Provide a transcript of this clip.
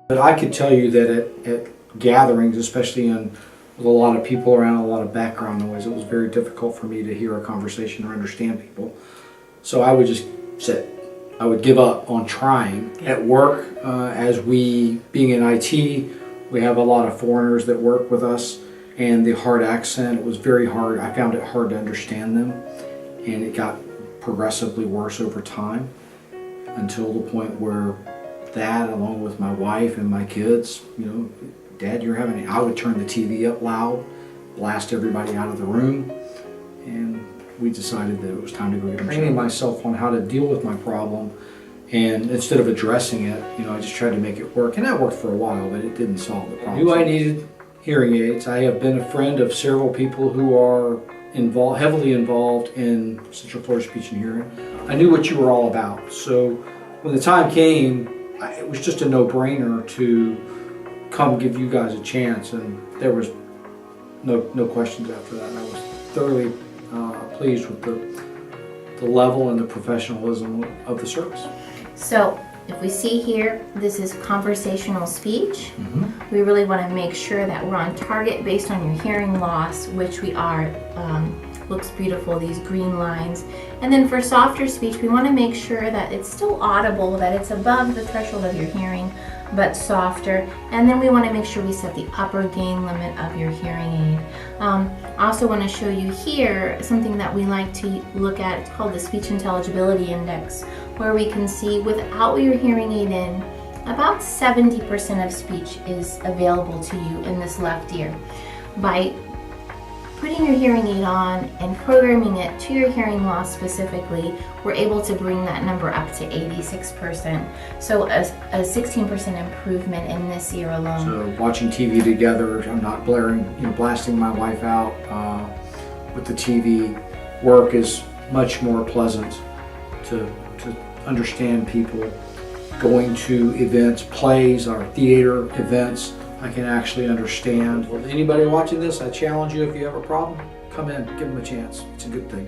But I could tell you that at gatherings, especially with a lot of people around, a lot of background noise, it was very difficult for me to hear a conversation or understand people. So I would just sit. I would give up on trying. At work, being in IT, we have a lot of foreigners that work with us, and the hard accent, it was very hard. I found it hard to understand them, and it got progressively worse over time until the point where that, along with my wife and my kids, Dad, I would turn the TV up loud, blast everybody out of the room, and we decided that it was time to go get training myself on how to deal with my problem. And instead of addressing it, I just tried to make it work, and that worked for a while, but it didn't solve the problem. I knew I needed hearing aids. I have been a friend of several people who are heavily involved in Central Florida Speech and Hearing. I knew what you were all about, so when the time came, it was just a no-brainer to come give you guys a chance, and there was no questions after that. I was thoroughly pleased with the level and the professionalism of the service. So if we see here, this is conversational speech. We really want to make sure that we're on target based on your hearing loss, which we are. Looks beautiful, these green lines. And then for softer speech, we want to make sure that it's still audible, that it's above the threshold of your hearing, but softer. And then we want to make sure we set the upper gain limit of your hearing aid. I also want to show you here something that we like to look at. It's called the Speech Intelligibility Index, where we can see without your hearing aid in, about 70% of speech is available to you in this left ear. By putting your hearing aid on and programming it to your hearing loss specifically, we're able to bring that number up to 86%. So a 16% improvement in this ear alone. So watching TV together, I'm not blasting my wife out with the TV. Work is much more pleasant to understand people. Going to events, plays, or theater events, I can actually understand. Well, anybody watching this, I challenge you, if you have a problem, come in, give them a chance. It's a good thing.